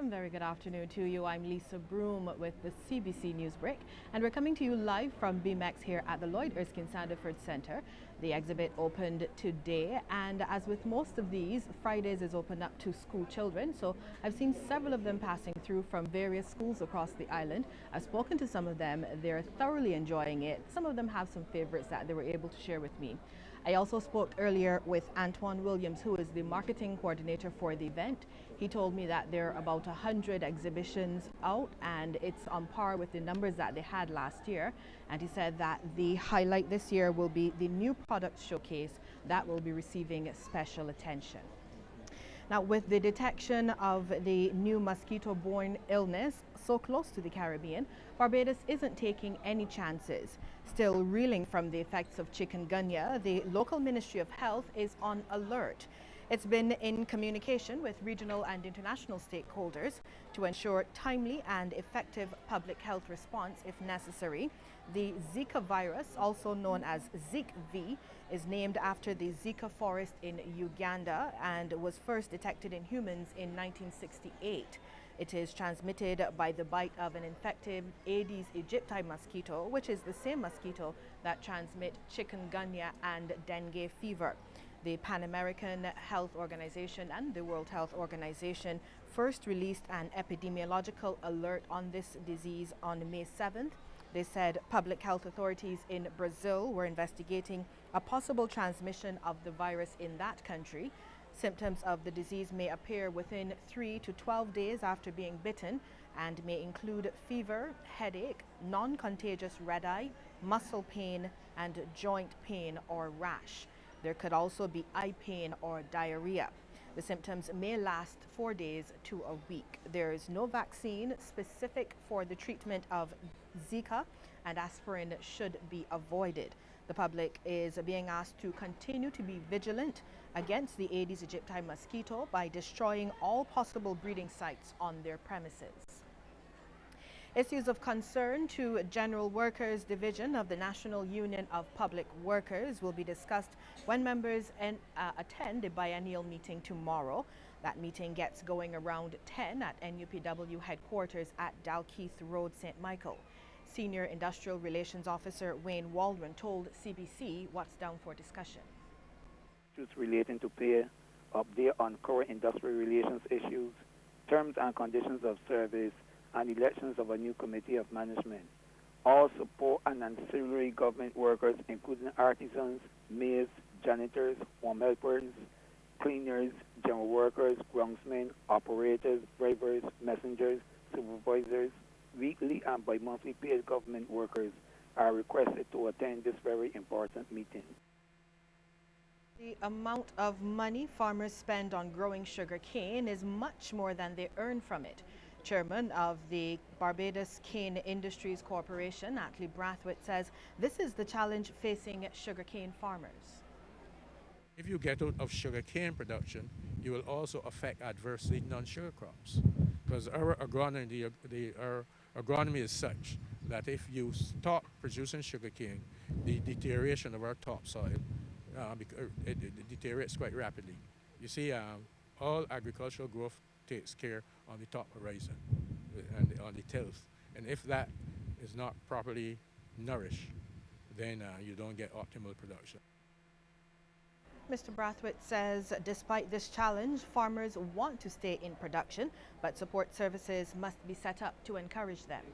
A very good afternoon to you. I'm Lisa Broom with the CBC News Break, and we're coming to you live from BMX here at the Lloyd Erskine Sandiford Center. The exhibit opened today, and as with most of these, Fridays is open up to school children. So I've seen several of them passing through from various schools across the island. I've spoken to some of them. They're thoroughly enjoying it. Some of them have some favorites that they were able to share with me. I also spoke earlier with Antoine Williams, who is the marketing coordinator for the event. He told me that there are about 100 exhibitions out, and it's on par with the numbers that they had last year. And he said that the highlight this year will be the new product showcase that will be receiving special attention. Now, with the detection of the new mosquito-borne illness so close to the Caribbean, Barbados isn't taking any chances. Still reeling from the effects of chikungunya, the local Ministry of Health is on alert. It's been in communication with regional and international stakeholders to ensure timely and effective public health response if necessary. The Zika virus, also known as ZIKV, is named after the Zika forest in Uganda and was first detected in humans in 1968. It is transmitted by the bite of an infected Aedes aegypti mosquito, which is the same mosquito that transmit chikungunya and dengue fever. The Pan American Health Organization and the World Health Organization first released an epidemiological alert on this disease on May 7th. They said public health authorities in Brazil were investigating a possible transmission of the virus in that country. Symptoms of the disease may appear within 3 to 12 days after being bitten and may include fever, headache, non-contagious red eye, muscle pain, and joint pain or rash. There could also be eye pain or diarrhea. The symptoms may last 4 days to a week. There is no vaccine specific for the treatment of Zika, and aspirin should be avoided. The public is being asked to continue to be vigilant against the Aedes aegypti mosquito by destroying all possible breeding sites on their premises. Issues of concern to General Workers Division of the National Union of Public Workers will be discussed when members attend a biennial meeting tomorrow. That meeting gets going around 10 at NUPW headquarters at Dalkeith Road, St. Michael. Senior Industrial Relations Officer Wayne Waldron told CBC what's down for discussion. Issues relating to pay, update on current industrial relations issues, terms and conditions of service, and elections of a new committee of management. All support and ancillary government workers, including artisans, maids, janitors, home helpers, cleaners, general workers, groundsmen, operators, drivers, messengers, supervisors, weekly and bi-monthly paid government workers are requested to attend this very important meeting. The amount of money farmers spend on growing sugarcane is much more than they earn from it. Chairman of the Barbados Cane Industries Corporation, Atlee Brathwaite, says this is the challenge facing sugarcane farmers. If you get out of sugarcane production, you will also affect adversely non-sugar crops, because our agronomy is such that if you stop producing sugarcane, the deterioration of our topsoil it deteriorates quite rapidly. You see, all agricultural growth takes care on the top horizon and on the tilth, and if that is not properly nourished, then you don't get optimal production. Mr. Brathwaite says despite this challenge, farmers want to stay in production, but support services must be set up to encourage them.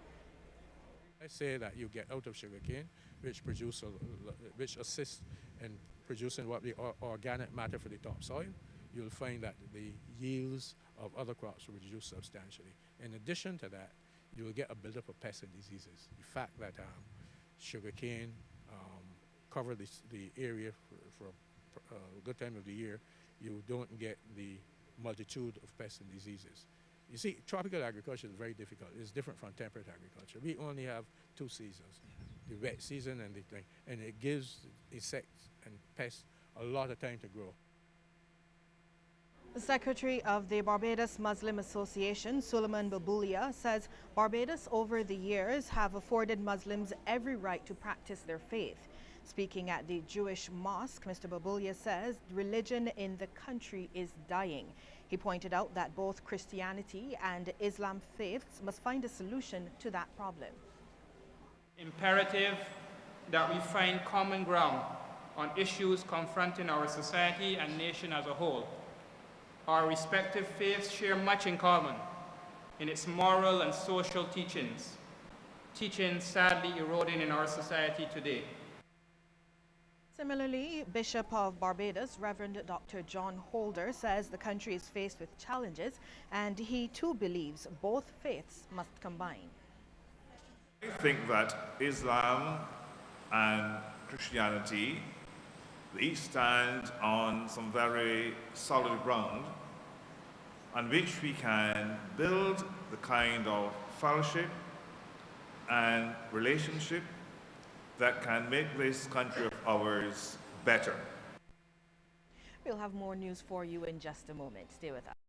I say that you get out of sugarcane, which assists in producing what the organic matter for the topsoil. You'll find that the yields of other crops will reduce substantially. In addition to that, you will get a buildup of pests and diseases. The fact that sugarcane cover the area for a good time of the year, you don't get the multitude of pests and diseases. You see, tropical agriculture is very difficult. It's different from temperate agriculture. We only have 2 seasons, the wet season and the thing, and it gives insects and pests a lot of time to grow. The Secretary of the Barbados Muslim Association, Suleiman Babulia, says Barbados over the years have afforded Muslims every right to practice their faith. Speaking at the Jewish mosque, Mr. Babulia says religion in the country is dying. He pointed out that both Christianity and Islam faiths must find a solution to that problem. Imperative that we find common ground on issues confronting our society and nation as a whole. Our respective faiths share much in common in its moral and social teachings sadly eroding in our society today. Similarly, Bishop of Barbados, Reverend Dr. John Holder, says the country is faced with challenges and he too believes both faiths must combine. I think that Islam and Christianity, they each stand on some very solid ground on which we can build the kind of fellowship and relationship that can make this country of ours better. We'll have more news for you in just a moment. Stay with us.